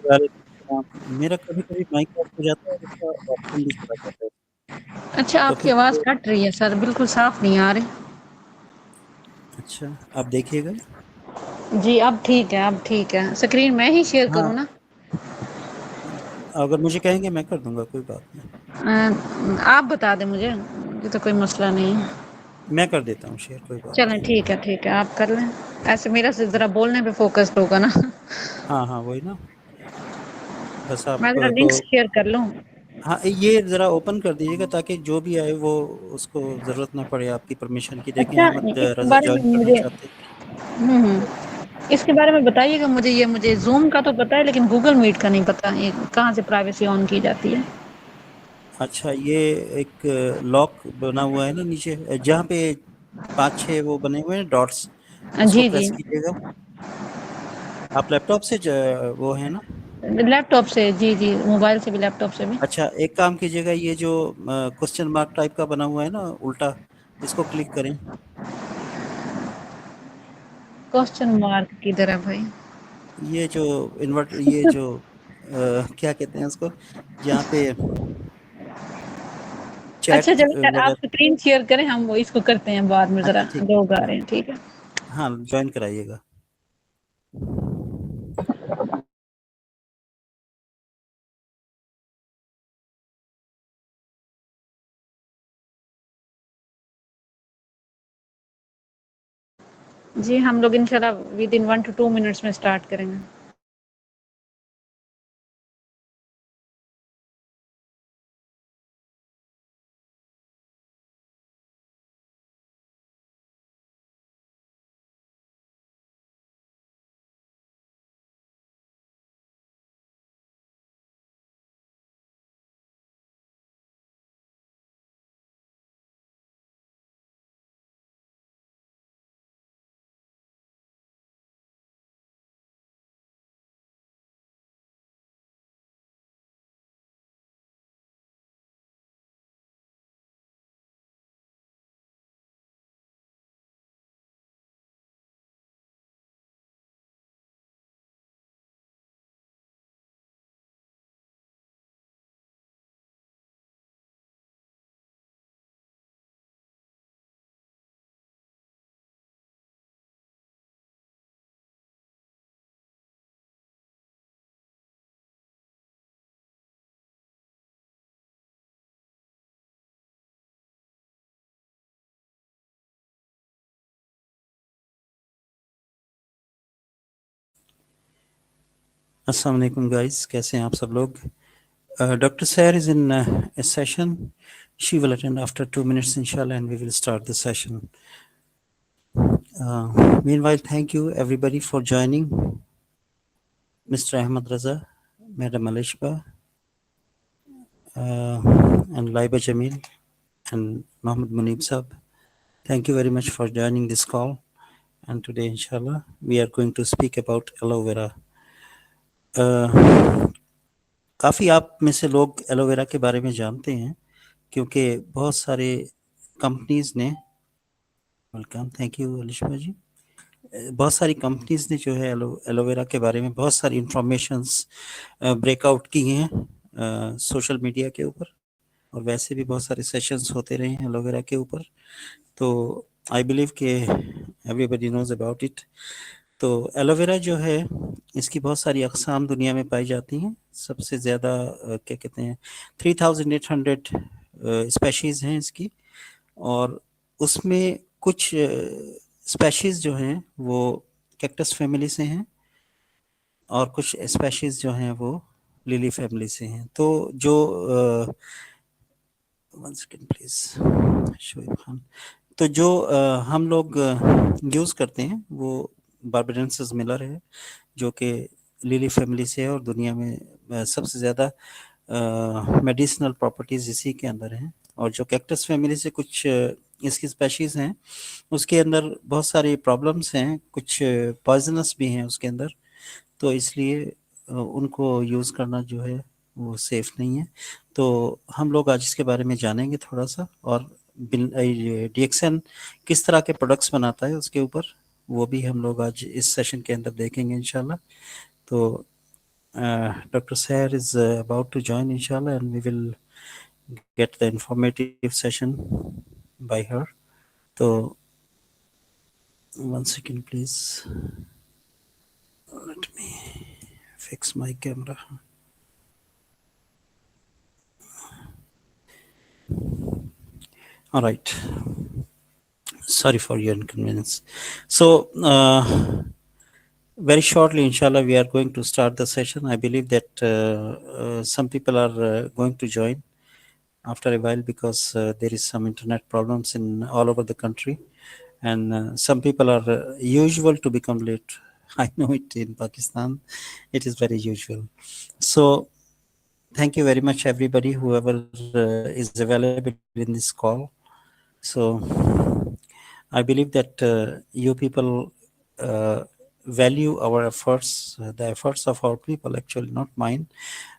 وعلیکم السلام۔ میرا کبھی-کبھی مائک آف ہو جاتا ہے اور اس کا آپشن بھی چلا جاتا ہے، اچھا تو آپ پھر کی آواز مجھے کٹ رہی ہے سر، بالکل صاف نہیں آ رہی۔ اچھا، آپ دیکھیے گا۔ جی اب ٹھیک ہے، اب ٹھیک ہے۔ اسکرین میں ہی شیئر ہاں، کروں نا؟ اگر مجھے کہیں گے میں کر دوں گا، کوئی بات نہیں۔ آپ بتا دیں مجھے، یہ تو کوئی مسئلہ نہیں ہے۔ میں کر دیتا ہوں شیئر، کوئی بات چلیں نہیں۔ ٹھیک ہے، ٹھیک ہے، آپ کر لیں۔ ایسے میرا سے ذرا بولنے پہ فوکس ہوگا نا۔ ہاں، ہاں، وہی نا، بس میں آپ ذرا کو لنک شیئر کر لوں۔ ہاں، یہ ذرا اوپن کر دیجیے گا تاکہ جو بھی آئے وہ اس کو ضرورت نہ پڑے آپ کی پرمیشن کی۔ دیکھیں اچھا احمد اس کے رضا بارے جوائن میں کرنا مجھے چاہتے ہیں۔ اس کے بارے میں بتائیے گا مجھے۔ یہ مجھے زوم کا تو پتہ ہے لیکن گوگل میٹ کا نہیں پتہ، یہ کہاں سے پرائیویسی آن کی جاتی ہے؟ اچھا، یہ ایک لاک بنا ہوا ہے نا نیچے، جہاں پہ 5-6 وہ بنے ہوئے ہیں ڈاٹس، اس کو جی جی، پریس کیجیے گا۔ آپ لیپ ٹاپ سے وہ ہے نا؟ لیپ ٹاپ سے، جی جی، موبائل سے بھی، لیپ ٹاپ سے بھی۔ اچھا، ایک کام کیجیے گا، یہ جو کوسچن مارک ٹائپ کا بنا ہوا ہے نا الٹا، اس کو کلک کریں۔ کوسچن مارک کدھر ہے بھائی؟ یہ جو یہ جو کیا کہتے ہیں اس کو، جہاں پہ اچھا چیٹ چلو آپ وغیرہ۔ اسکرین شیئر کریں، ہم وہ اس کو کرتے ہیں بعد میں، ذرا اچھا ٹھیک ہے، لوگ آ رہے ٹھیک ہیں، ٹھیک ہے۔ ہے، ہاں جوائن کرائیے گا۔ جی ہم لوگ انشاءاللہ ود ان 1 to 2 منٹس میں اسٹارٹ کریں گے۔ السلام علیکم گائز، کیسے ہیں آپ سب لوگ؟ ڈاکٹر سیر از ان session. She will attend after 2 minutes inshallah and we will start the session. Meanwhile, thank you everybody for joining. Mr. Ahmad Raza, Madam Alishba, and Laiba Jamil, and Mohammed Munib Sab. Thank you very much for joining this call. And today, inshallah, we are going to speak about aloe vera. کافی آپ میں سے لوگ aloe vera کے بارے میں جانتے ہیں کیونکہ بہت سارے کمپنیز نے، ویلکم، تھینک یو علشبہ جی، بہت ساری کمپنیز نے جو ہے ایلو ویرا کے بارے میں بہت ساری انفارمیشنس بریک آؤٹ کی ہیں سوشل میڈیا کے اوپر، اور ویسے بھی بہت سارے سیشنز ہوتے رہے ہیں ایلو ویرا کے اوپر، تو آئی بلیو کہ everybody knows about it. تو ایلو ویرا جو ہے اس کی بہت ساری اقسام دنیا میں پائی جاتی ہیں، سب سے زیادہ کیا کہتے ہیں 3800 اسپیشیز ہیں اس کی، اور اس میں کچھ اسپیشیز جو ہیں وہ کیکٹس فیملی سے ہیں اور کچھ اسپیشیز جو ہیں وہ لیلی فیملی سے ہیں۔ تو جو one second please, Shoaib Khan, تو جو ہم لوگ یوز کرتے ہیں وہ باربیڈنسز ملر ہے جو کہ لیلی فیملی سے ہے، اور دنیا میں سب سے زیادہ میڈیسنل پراپرٹیز اسی کے اندر ہیں، اور جو کیکٹس فیملی سے کچھ اس کی اسپیشیز ہیں اس کے اندر بہت ساری پرابلمس ہیں، کچھ پوائزنس بھی ہیں اس کے اندر، تو اس لیے ان کو یوز کرنا جو ہے وہ سیف نہیں ہے۔ تو ہم لوگ آج اس کے بارے میں جانیں گے تھوڑا سا، اور ڈی ایکسن کس طرح کے پروڈکٹس بناتا ہے اس کے اوپر وہ بھی ہم لوگ آج اس سیشن کے اندر دیکھیں گے انشاءاللہ۔ تو Dr. Sair is about to join, inshallah, and we will get the informative session by her. So, 1 second, please. Let me fix my camera. All right. Sorry for your inconvenience. So, very shortly, inshallah, we are going to start the session. I believe that some people are going to join after a while because there is some internet problems in all over the country, and some people are usual to become late. I know it in Pakistan, it is very usual. So, thank you very much, everybody, whoever is available in this call. So, I believe that you people value our efforts, the efforts of our people, actually, not mine.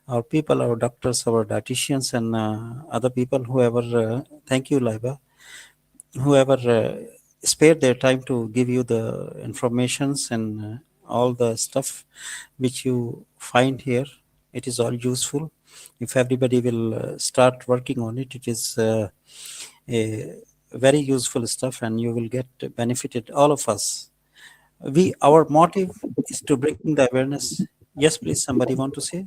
Our people, our doctors, our dietitians, and other people, whoever, thank you, Laiba, whoever spared their time to give you the informations and all the stuff which you find here. It is all useful. If everybody will start working on it, it is a very useful stuff, and you will get benefited, all of us. Our motive is to bring the awareness. Yes, please, somebody want to say?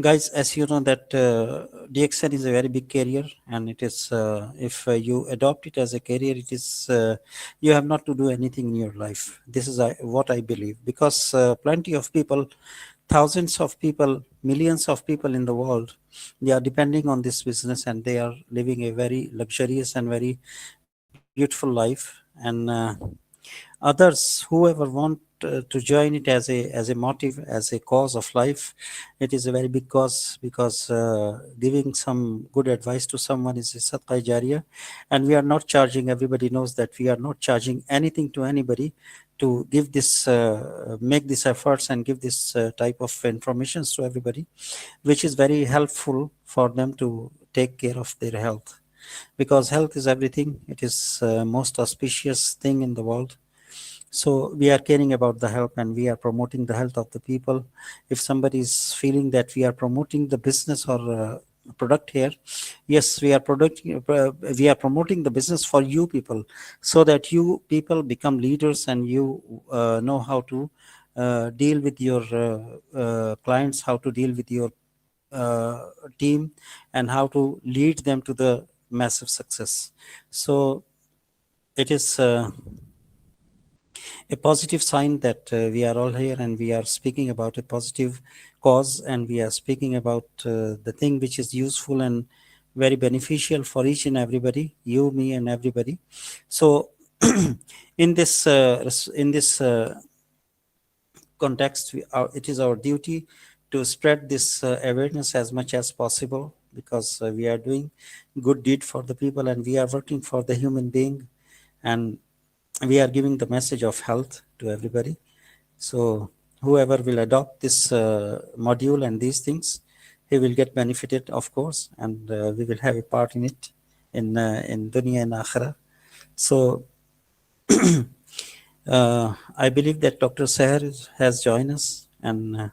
guys, as you know that DXN is a very big career, and it is if you adopt it as a career, it is you have not to do anything in your life. This is what I believe, because plenty of people, thousands of people, millions of people in the world, they are depending on this business, and they are living a very luxurious and very beautiful life. And others, whoever want to join it as a motive, as a cause of life, it is a very big cause, because giving some good advice to someone is a sadaqah jariyah, and we are not charging. Everybody knows that we are not charging anything to anybody to give this make these efforts and give this type of informations to everybody, which is very helpful for them to take care of their health, because health is everything. It is most auspicious thing in the world. So we are caring about the health, and we are promoting the health of the people. If somebody is feeling that we are promoting the business or product here, yes, we are promoting the business for you people, so that you people become leaders, and you know how to deal with your clients, how to deal with your team, and how to lead them to the massive success. So it is a positive sign that we are all here, and we are speaking about a positive cause, and we are speaking about the thing which is useful and very beneficial for each and everybody, you, me, and everybody. So in this context, it is our duty to spread this awareness as much as possible, because we are doing good deed for the people, and we are working for the human being, and we are giving the message of health to everybody. So whoever will adopt this module and these things, he will get benefited, of course, and we will have a part in it in dunya and akhirah. So I believe that Dr. Sair has joined us, and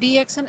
DXN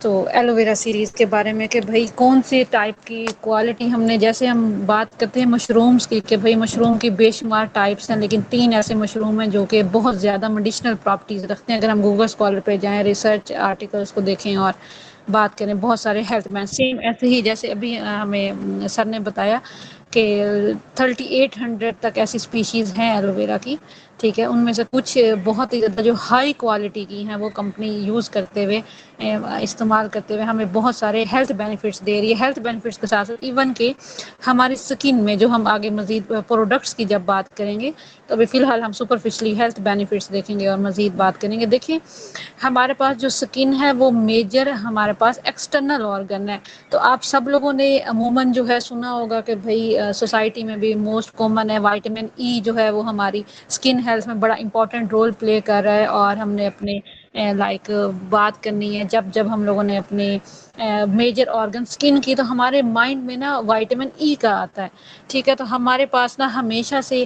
تو aloe vera series کے بارے میں کہ بھائی کون سی type کی quality ہم نے، جیسے ہم بات کرتے ہیں مشرومز کی کہ بھائی مشروم کی بے شمار ٹائپس ہیں، لیکن 3 ایسے مشروم ہیں جو کہ بہت زیادہ میڈیسنل پراپرٹیز رکھتے ہیں. اگر ہم گوگل اسکالر پہ جائیں، ریسرچ آرٹیکلس کو دیکھیں اور بات کریں، بہت سارے ہیلتھ بینک سیم ایسے ہی جیسے ابھی ہمیں سر نے بتایا کہ 3800 تک ایسی اسپیشیز ہیں ایلوویرا کی. ٹھیک ہے، ان میں سے کچھ بہت ہی زیادہ جو ہائی کوالٹی کی ہیں وہ کمپنی یوز کرتے ہوئے استعمال کرتے ہوئے ہمیں بہت سارے ہیلتھ بینیفٹس دے رہی ہے. ہیلتھ بینیفٹس کے ساتھ ایون کہ ہماری سکن میں جو ہم آگے مزید پروڈکٹس کی جب بات کریں گے تو ابھی فی الحال ہم سپرفیشلی ہیلتھ بینیفٹس دیکھیں گے اور مزید بات کریں گے. دیکھیں ہمارے پاس جو سکن ہے وہ میجر ہمارے پاس ایکسٹرنل آرگن ہے. تو آپ سب لوگوں نے عموماً جو ہے سنا ہوگا کہ بھائی سوسائٹی میں بھی موسٹ کامن ہے وائٹامن ای جو ہے وہ ہماری اسکن ہیلتھ میں بڑا امپورٹنٹ رول پلے کر رہا ہے. اور ہم نے اپنے لائک بات کرنی ہے جب جب ہم لوگوں نے اپنے میجر آرگن اسکن کی تو ہمارے مائنڈ میں نا وائٹامن ای کا آتا ہے. ٹھیک ہے، تو ہمارے پاس نا ہمیشہ سے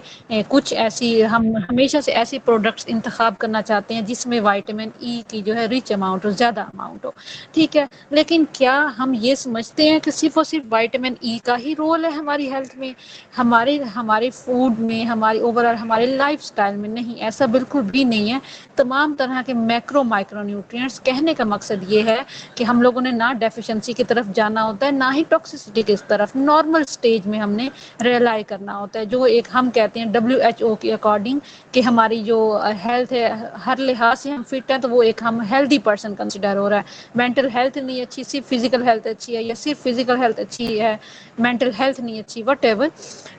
کچھ ایسی ہم ہمیشہ سے ایسی پروڈکٹس انتخاب کرنا چاہتے ہیں جس میں وائٹامن ای کی جو ہے ریچ اماؤنٹ ہو، زیادہ اماؤنٹ ہو. ٹھیک ہے، لیکن کیا ہم یہ سمجھتے ہیں کہ صرف اور صرف وائٹامن ای کا ہی رول ہے ہماری ہیلتھ میں، ہمارے فوڈ میں، ہماری اوور آل ہمارے لائف سٹائل میں؟ نہیں، ایسا بالکل بھی نہیں ہے. تمام طرح کے میکرو مائکرو نیوٹرینٹس، کہنے کا مقصد یہ ہے کہ ہم لوگوں نے نہ ڈیفیشنسی کی طرف جانا ہوتا ہے نہ ہی ٹاکسیسٹی کی طرف. نارمل سٹیج میں ہم نے ریلائی کرنا ہوتا ہے، جو ایک ہم کہتے ہیں WHO کے اکارڈنگ کہ ہماری جو ہیلتھ ہے ہر لحاظ سے ہم فٹ ہیں تو وہ ایک ہم ہیلدی پرسن کنسیڈر ہو رہا ہے. مینٹل ہیلتھ نہیں اچھی، صرف فزیکل ہیلتھ اچھی ہے، یا صرف فزیکل ہیلتھ اچھی ہے مینٹل ہیلتھ نہیں اچھی، وٹ ایور.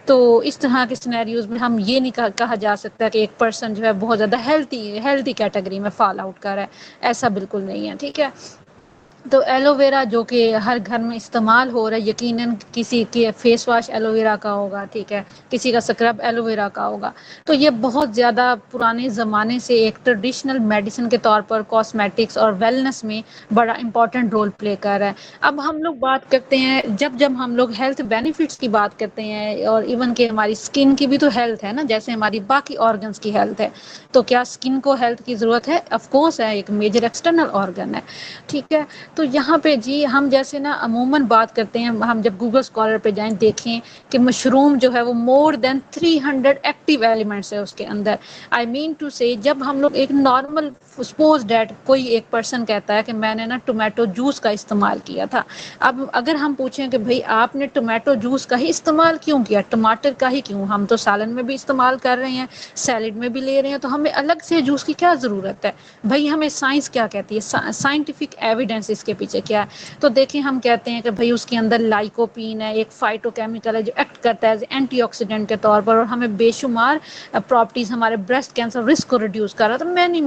تو اس طرح کے سینیریوز میں ہم یہ نہیں کہا جا سکتا کہ ایک پرسن جو ہے بہت زیادہ ہیلتھی کیٹیگری میں فال آؤٹ کر رہا ہے. ایسا بالکل نہیں ہے. ٹھیک ہے، تو ایلوویرا جو کہ ہر گھر میں استعمال ہو رہا ہے، یقیناً کسی کے فیس واش ایلوویرا کا ہوگا، ٹھیک ہے، کسی کا اسکرب ایلوویرا کا ہوگا. تو یہ بہت زیادہ پرانے زمانے سے ایک ٹریڈیشنل میڈیسن کے طور پر کاسمیٹکس اور ویلنس میں بڑا امپورٹنٹ رول پلے کر رہا ہے. اب ہم لوگ بات کرتے ہیں جب ہم لوگ ہیلتھ بینیفٹس کی بات کرتے ہیں اور ایون کہ ہماری اسکن کی بھی تو ہیلتھ ہے نا، جیسے ہماری باقی آرگنس کی ہیلتھ ہے. تو کیا اسکن کو ہیلتھ کی ضرورت ہے؟ آف کورس ہے، ایک میجر ایکسٹرنل آرگن ہے. ٹھیک ہے، تو یہاں پہ جی ہم جیسے نا عموماً بات کرتے ہیں، ہم جب گوگل اسکالر پہ جائیں دیکھیں کہ مشروم جو ہے وہ مور دین 300 ایکٹیو ایلیمنٹس ہے اس کے اندر. آئی مین ٹو سے جب ہم لوگ ایک نارمل سپوز دیٹ کوئی ایک پرسن کہتا ہے کہ میں نے نا ٹومیٹو جوس کا استعمال کیا تھا. اب اگر ہم پوچھیں کہ بھئی آپ نے ٹومیٹو جوس کا ہی استعمال کیوں کیا، ٹماٹر کا ہی کیوں؟ ہم تو سالن میں بھی استعمال کر رہے ہیں، سیلڈ میں بھی لے رہے ہیں، تو ہمیں الگ سے جوس کی کیا ضرورت ہے؟ بھئی ہمیں سائنس کیا کہتی ہے، سائنٹیفک ایویڈنس اس کے پیچھے کیا ہے؟ تو دیکھیں ہم کہتے ہیں کہ بھئی اس کے اندر لائکوپین ہے، ایک فائٹو کیمیکل ہے جو ایکٹ کرتا ہے ایز اینٹی آکسیڈنٹ کے طور پر، اور ہمیں بے شمار پراپرٹیز ہمارے بریسٹ کینسر رسک کو ریڈیوس کر رہا ہے. تو مینی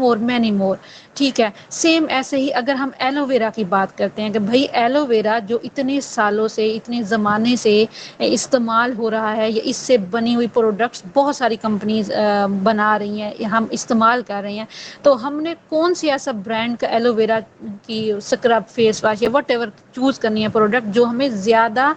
مور. ٹھیک ہے، سیم ایسے ہی اگر ہم ایلوویرا کی بات کرتے ہیں کہ بھئی ایلوویرا جو اتنے سالوں سے، اتنے زمانے سے استعمال ہو رہا ہے، یا اس سے بنی ہوئی پروڈکٹس بہت ساری کمپنیز بنا رہی ہیں، ہم استعمال کر رہے ہیں. تو ہم نے کون سی ایسا برانڈ کا ایلوویرا کی اسکرب، فیس واش یا وٹ ایور چوز کرنی ہے پروڈکٹ جو ہمیں زیادہ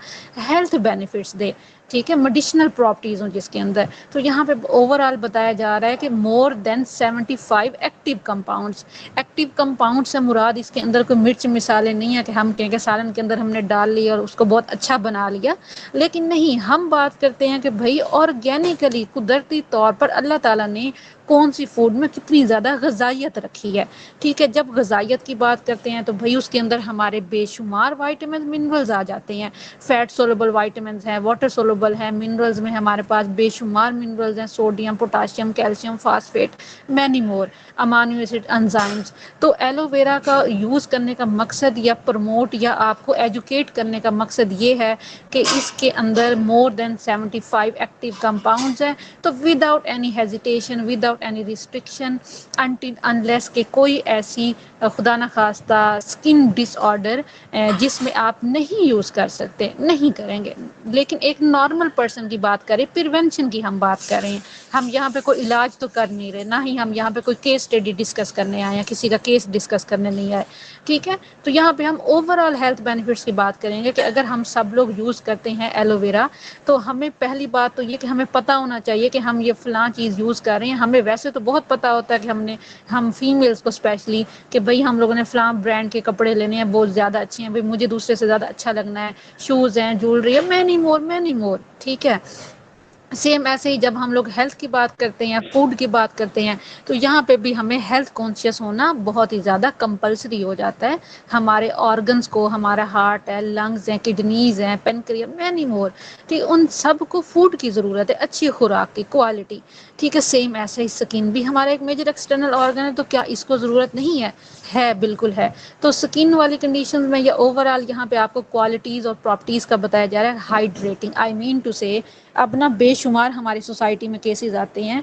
ہیلتھ بینیفٹس دے، ٹھیک ہے، میڈیسنل پراپرٹیز ہوں جس کے اندر. تو یہاں پہ اوور آل بتایا جا رہا ہے کہ مور دین 75 ایکٹیو کمپاؤنڈس. ایکٹیو کمپاؤنڈ سے مراد اس کے اندر کوئی مرچ مثالیں نہیں ہے کہ ہم کہیں کہ سالن کے اندر ہم نے ڈال لی اور اس کو بہت اچھا بنا لیا. لیکن نہیں، ہم بات کرتے ہیں کہ بھئی آرگینیکلی قدرتی طور پر اللہ تعالیٰ نے کون سی فوڈ میں کتنی زیادہ غذائیت رکھی ہے. ٹھیک ہے، جب غذائیت کی بات کرتے ہیں تو بھئی اس کے اندر ہمارے بے شمار وائٹامن منرلز آ جاتے ہیں. فیٹ سولوبل وائٹامنز ہیں، واٹر سولوبل ہیں، منرلز میں ہمارے پاس بے شمار منرلز ہیں، sodium, potassium, calcium, phosphate, many more, amino acid, enzymes. تو ایلوویرا کا یوز کرنے کا مقصد یا پروموٹ یا آپ کو ایجوکیٹ کرنے کا مقصد یہ ہے کہ اس کے اندر مور دین 75 ایکٹیو کمپاؤنڈز ہیں. تو without any hesitation, without any restriction, until unless کہ کوئی ایسی خدا نخواستہ اسکن ڈس آرڈر جس میں آپ نہیں یوز کر سکتے، نہیں کریں گے. لیکن ایک نارمل پرسن کی بات کریں، پریونشن کی ہم بات کر رہے ہیں، ہم یہاں پہ کوئی علاج تو کر نہیں رہے، نہ ہی ہم یہاں پہ کوئی کیس اسٹڈی ڈسکس کرنے آئے ہیں، کسی کا کیس ڈسکس کرنے نہیں آئے. ٹھیک ہے، تو یہاں پہ ہم اوور آل ہیلتھ بینیفٹس کی بات کریں گے کہ اگر ہم سب لوگ یوز کرتے ہیں ایلوویرا تو ہمیں پہلی بات تو یہ کہ ہمیں پتہ ہونا چاہیے کہ ہم یہ فلاں چیز یوز کر رہے ہیں، ہمیں ویسے تو بہت پتہ ہوتا ہے کہ ہم فیمیلز کو اسپیشلی کہ بھئی ہم لوگوں نے فلاں برانڈ کے کپڑے لینے ہیں، بہت زیادہ اچھے ہیں، بھئی مجھے دوسرے سے زیادہ اچھا لگنا ہے، شوز ہیں، جولری ہے، مینی مور، ٹھیک ہے. سیم ایسے ہی جب ہم لوگ ہیلتھ کی بات کرتے ہیں، فوڈ کی بات کرتے ہیں، تو یہاں پہ بھی ہمیں ہیلتھ کانشیس ہونا بہت ہی زیادہ کمپلسری ہو جاتا ہے. ہمارے آرگنز کو، ہمارا ہارٹ ہے، لنگز ہیں، کڈنیز ہیں، پینکریاس، مینی مور، ٹھیک، ان سب کو فوڈ کی ضرورت ہے، اچھی خوراک کی، کوالٹی، ٹھیک ہے. سیم ایسے ہی سکن بھی ہمارا ایک میجر ایکسٹرنل آرگن ہے، تو کیا اس کو ضرورت نہیں ہے بالکل ہے. تو سکن والی کنڈیشن میں یا اوور آل یہاں پہ آپ کو کوالٹیز اور پراپرٹیز کا بتایا جا رہا ہے. ہائیڈریٹنگ، آئی مین ٹو سے، اب نا بے شمار ہماری سوسائٹی میں کیسز آتے ہیں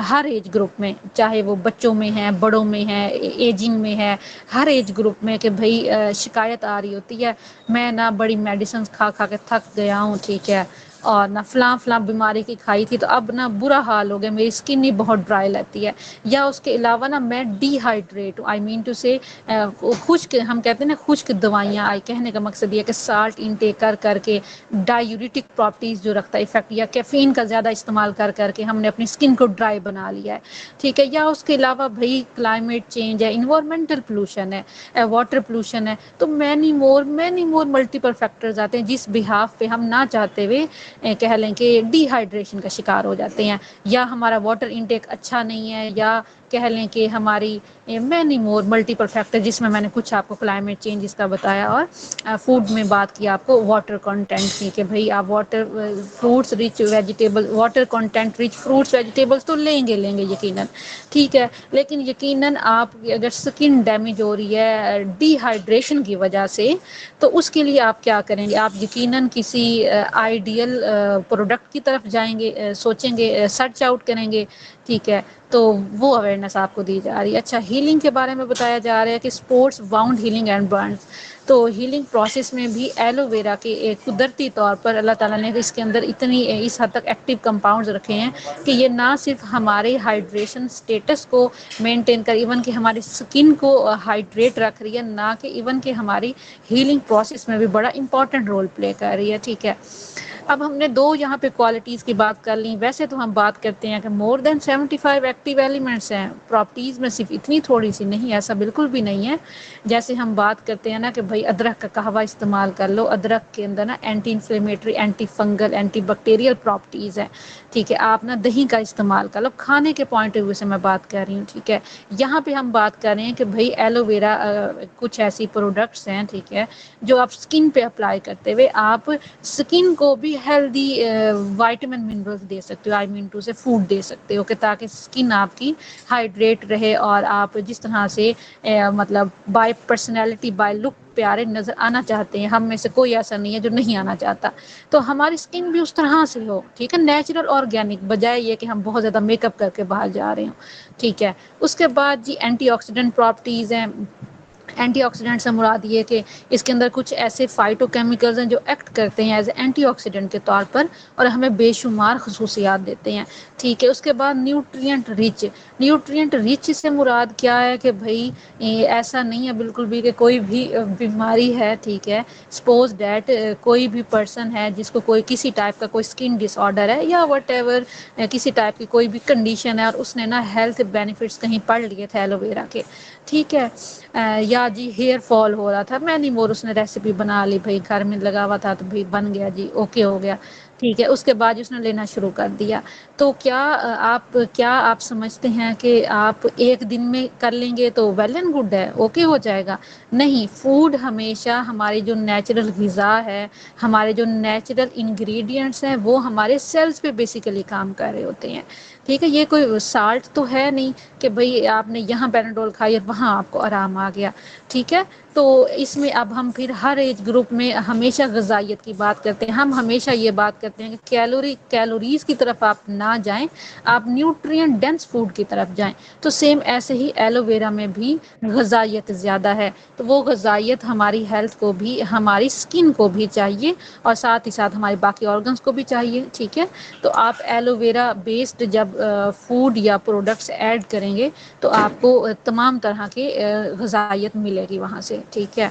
ہر ایج گروپ میں، چاہے وہ بچوں میں ہیں، بڑوں میں ہیں، ایجنگ میں ہے، ہر ایج گروپ میں، کہ بھئی شکایت آ رہی ہوتی ہے میں نہ بڑی میڈیسنز کھا کے تھک گیا ہوں، ٹھیک ہے، اور نہ فلاں بیماری کی کھائی تھی تو اب نہ برا حال ہو گیا، میری اسکن ہی بہت ڈرائی لگتی ہے. یا اس کے علاوہ نا میں ڈی ہائیڈریٹ ہوں، آئی مین ٹو سے خشک، ہم کہتے ہیں نا خشک دوائیاں، کہنے کا مقصد یہ ہے کہ سالٹ انٹیک کر کے ڈائیوریٹک پراپرٹیز جو رکھتا ہے افیکٹ، یا کیفین کا زیادہ استعمال کر کے ہم نے اپنی اسکن کو ڈرائی بنا لیا ہے، ٹھیک ہے. یا اس کے علاوہ بھائی کلائمیٹ چینج ہے، انوائرمنٹل پولوشن ہے، واٹر پولوشن ہے، تو مینی مور ملٹیپل فیکٹرز آتے ہیں جس بہاف پہ ہم نہ چاہتے ہوئے کہہ لیں کہ ڈی ہائیڈریشن کا شکار ہو جاتے ہیں. یا ہمارا واٹر انٹیک اچھا نہیں ہے، یا کہہ لیں کہ ہماری مینی مور ملٹیپل فیکٹر، جس میں نے کچھ آپ کو کلائمیٹ چینج کا بتایا، اور فوڈ میں بات کی آپ کو واٹر کنٹینٹ کی کہ بھئی آپ water, fruits rich vegetable, water content rich fruits vegetables تو لیں گے یقیناً، ٹھیک ہے. لیکن یقیناً آپ کی اگر سکن ڈیمیج ہو رہی ہے ڈی ہائیڈریشن کی وجہ سے، تو اس کے لیے آپ کیا کریں گے؟ آپ یقیناً کسی آئیڈیل پروڈکٹ کی طرف جائیں گے، سوچیں گے، سرچ آؤٹ کریں گے، ٹھیک ہے. تو وہ اویئرنیس آپ کو دی جا رہی ہے. اچھا، ہیلنگ کے بارے میں بتایا جا رہا ہے کہ supports wound healing and burns. تو ہیلنگ پروسیس میں بھی ایلو ویرا کے ایک قدرتی طور پر اللہ تعالیٰ نے اس کے اندر اس حد تک ایکٹیو کمپاؤنڈز رکھے ہیں کہ یہ نہ صرف ہمارے ہائیڈریشن سٹیٹس کو مینٹین کر، ایون کہ ہماری سکن کو ہائیڈریٹ رکھ رہی ہے، نہ کہ ایون کہ ہماری ہیلنگ پروسیس میں بھی بڑا امپورٹنٹ رول پلے کر رہی ہے، ٹھیک ہے. اب ہم نے دو یہاں پہ کوالٹیز کی بات کر لی. ویسے تو ہم بات کرتے ہیں کہ مور دین 75 ایکٹیو ایلیمنٹس ہیں پراپرٹیز میں، صرف اتنی تھوڑی سی نہیں، ایسا بالکل بھی نہیں ہے. جیسے ہم بات کرتے ہیں نا کہ بھائی ادرک کا قہوہ استعمال کر لو، ادرک کے اندر نا anti inflammatory, anti fungal, anti bacterial properties ہیں، ٹھیک ہے. آپ نا دہی کا استعمال کر لو، کھانے کے پوائنٹ آف ویو سے میں بات کر رہی ہوں، ٹھیک ہے. یہاں پہ ہم بات کر رہے ہیں کہ بھائی ایلو ویرا کچھ ایسی پروڈکٹس ہیں، ٹھیک ہے، جو آپ سکن پہ اپلائی کرتے ہوئے آپ سکن کو بھی ہیلدی وائٹامن منرلز دے سکتے ہو، آئی مین ٹو سے فوڈ دے سکتے ہو، کہ تاکہ سکن آپ کی ہائیڈریٹ رہے، اور آپ جس طرح سے مطلب بائی پرسنالٹی، بائی لک پیارے نظر آنا چاہتے ہیں، ہم میں سے کوئی ایسا نہیں ہے جو نہیں آنا چاہتا، تو ہماری سکن بھی اس طرح سے ہو، ٹھیک ہے، نیچرل آرگینک، بجائے یہ کہ ہم بہت زیادہ میک اپ کر کے باہر جا رہے ہوں، ٹھیک ہے. اس کے بعد جی اینٹی آکسیڈنٹ پراپرٹیز ہیں. اینٹی آکسیڈنٹ سے مراد یہ کہ اس کے اندر کچھ ایسے فائٹو کیمیکلز ہیں جو ایکٹ کرتے ہیں ایز اے اینٹی آکسیڈنٹ کے طور پر، اور ہمیں بے شمار خصوصیات دیتے ہیں، ٹھیک ہے. اس کے بعد نیوٹرینٹ رچ. نیوٹرینٹ رچ سے مراد کیا ہے کہ بھائی ایسا نہیں ہے بالکل بھی کہ کوئی بھی بیماری ہے، ٹھیک ہے، سپوز دیٹ کوئی بھی پرسن ہے جس کو کوئی کسی ٹائپ کا کوئی اسکن ڈس آرڈر ہے، یا وٹ ایور کسی ٹائپ کی کوئی بھی کنڈیشن ہے، اور اس نے نا ہیلتھ بینیفٹس کہیں پڑھ لیے تھے ایلو ویرا کے، ٹھیک ہے. یا جی ہیئر فال ہو رہا تھا، میں نہیں مور اس نے ریسیپی بنا لی، بھائی گھر میں لگا ہوا تھا تو بھائی بن گیا جی، اوکے ہو گیا، ٹھیک ہے. اس کے بعد اس نے لینا شروع کر دیا. تو کیا آپ سمجھتے ہیں کہ آپ ایک دن میں کر لیں گے تو ویل اینڈ گڈ ہے، اوکے ہو جائے گا؟ نہیں. فوڈ ہمیشہ ہماری جو نیچرل غذا ہے، ہمارے جو نیچرل انگریڈینٹس ہیں، وہ ہمارے سیلز پہ بیسیکلی کام کر رہے ہوتے ہیں، ٹھیک ہے. یہ کوئی سالٹ تو ہے نہیں کہ بھئی آپ نے یہاں پیناڈول کھائی اور وہاں آپ کو آرام آ گیا، ٹھیک ہے. تو اس میں اب ہم پھر ہر ایج گروپ میں ہمیشہ غذائیت کی بات کرتے ہیں، ہم ہمیشہ یہ بات کرتے ہیں کہ کیلوریز کی طرف آپ نہ جائیں، آپ نیوٹرینٹ ڈینس فوڈ کی طرف جائیں. تو سیم ایسے ہی ایلو ویرا میں بھی غذائیت زیادہ ہے، تو وہ غذائیت ہماری ہیلتھ کو بھی، ہماری اسکن کو بھی چاہیے، اور ساتھ ہی ساتھ ہمارے باقی آرگنس کو بھی چاہیے، ٹھیک ہے. تو آپ ایلو ویرا بیسڈ جب فوڈ یا پروڈکٹس ایڈ کریں گے تو آپ کو تمام طرح کی غذائیت ملے گی وہاں سے. ٹھیک ہے.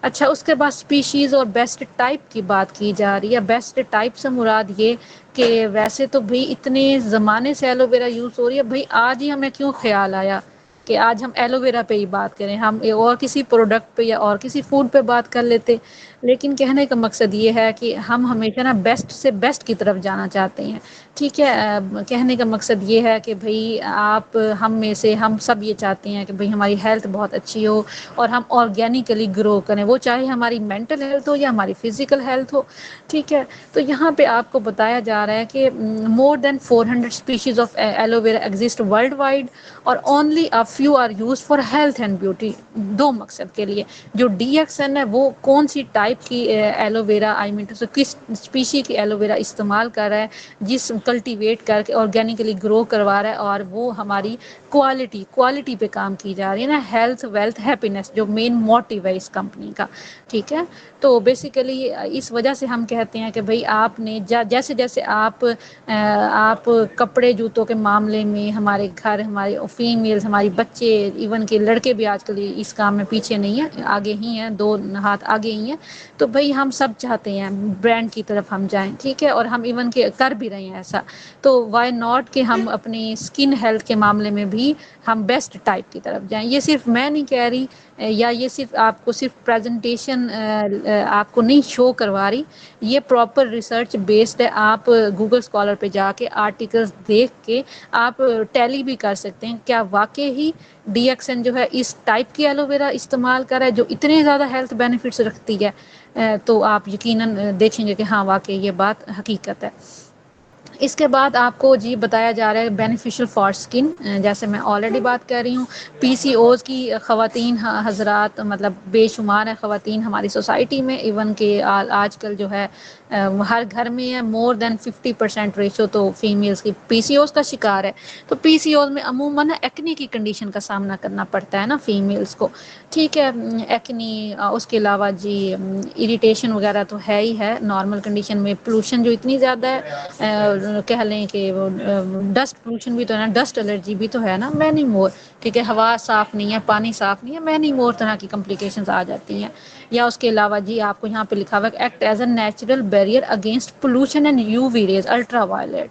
اچھا اس کے بعد اسپیشیز اور بیسٹ ٹائپ کی بات کی جا رہی ہے. بیسٹ ٹائپ سے مراد یہ کہ ویسے تو بھئی اتنے زمانے سے ایلو ویرا یوز ہو رہی ہے, بھئی آج ہی ہمیں کیوں خیال آیا کہ آج ہم ایلو ویرا پہ ہی بات کریں, ہم اور کسی پروڈکٹ پہ یا اور کسی فوڈ پہ بات کر لیتے. لیکن کہنے کا مقصد یہ ہے کہ ہم ہمیشہ نا بیسٹ سے بیسٹ کی طرف جانا چاہتے ہیں. ٹھیک ہے, کہنے کا مقصد یہ ہے کہ بھئی آپ ہم میں سے ہم سب یہ چاہتے ہیں کہ بھئی ہماری ہیلتھ بہت اچھی ہو اور ہم آرگینکلی گرو کریں, وہ چاہے ہماری مینٹل ہیلتھ ہو یا ہماری فزیکل ہیلتھ ہو. ٹھیک ہے, تو یہاں پہ آپ کو بتایا جا رہا ہے کہ more than 400 species of aloe vera exist worldwide وائڈ اور only a few are use for health and beauty. دو مقصد کے لیے. جو ڈی ایکس این ہے وہ کون سی ٹائپ کی ایلو ویرا آئی مین کس اسپیشی کی ایلو ویرا استعمال کر رہا ہے, جس کلٹیویٹ کر کے آرگینکلی گرو کروا رہا ہے, اور وہ ہماری کوالٹی پہ کام کی جا رہی ہے نا, ہیلتھ ویلتھ ہیپینس جو مین موٹیو ہے اس کمپنی کا. ٹھیک ہے, تو بیسیکلی اس وجہ سے ہم کہتے ہیں کہ بھئی آپ نے جیسے جیسے آپ کپڑے جوتوں کے معاملے میں ہمارے گھر ہمارے فیمیلز ہماری بچے ایون کہ لڑکے بھی آج کل اس کام میں پیچھے نہیں ہیں, آگے ہی ہیں, 2 ہاتھ آگے ہی ہیں. تو بھئی ہم سب چاہتے ہیں برانڈ کی طرف ہم جائیں. ٹھیک ہے, اور ہم ایون کہ کر بھی رہے ہیں ایسا. تو وائی ناٹ کہ ہم اپنی اسکن ہیلتھ کے معاملے میں بھی ہم بیسٹ ٹائپ کی طرف جائیں. یہ صرف میں نہیں کہہ رہی یا یہ صرف آپ کو صرف پریزنٹیشن آپ کو نہیں شو کروا رہی, یہ پراپر ریسرچ بیسڈ ہے. آپ گوگل اسکالر پہ جا کے آرٹیکلس دیکھ کے آپ ٹیلی بھی کر سکتے ہیں کیا واقعی ہی ڈی ایکسن جو ہے اس ٹائپ کی ایلو ویرا استعمال کر رہا ہے جو اتنے زیادہ ہیلتھ بینیفٹس رکھتی ہے. تو آپ یقیناً دیکھیں گے کہ ہاں واقعی یہ بات حقیقت ہے. اس کے بعد آپ کو جی بتایا جا رہا ہے بینیفیشیل فار اسکن, جیسے میں آلریڈی بات کر رہی ہوں. پی سی اوز کی خواتین حضرات مطلب بے شمار ہیں خواتین ہماری سوسائٹی میں, ایون کہ آج کل جو ہے ہر گھر میں ہے. مور دین 50% ریشو تو فیمیلز کی پی سی اوز کا شکار ہے. تو پی سی اوز میں عموماً ایکنی کی کنڈیشن کا سامنا کرنا پڑتا ہے نا فیمیلز کو. ٹھیک ہے, ایکنی, اس کے علاوہ جی اریٹیشن وغیرہ تو ہے ہی ہے نارمل کنڈیشن میں. پولوشن جو اتنی زیادہ ہے, کہہ لیں کہ وہ ڈسٹ پولوشن بھی تو ہے نا, ڈسٹ الرجی بھی تو ہے نا, مینی مور. ٹھیک ہے, ہوا صاف نہیں ہے, پانی صاف نہیں ہے, مینی مور طرح کی کمپلیکیشنز آ جاتی ہیں. یا اس کے علاوہ جی آپ کو یہاں پہ لکھا ہوا ہے act as a natural barrier against pollution and U V rays ultra violet.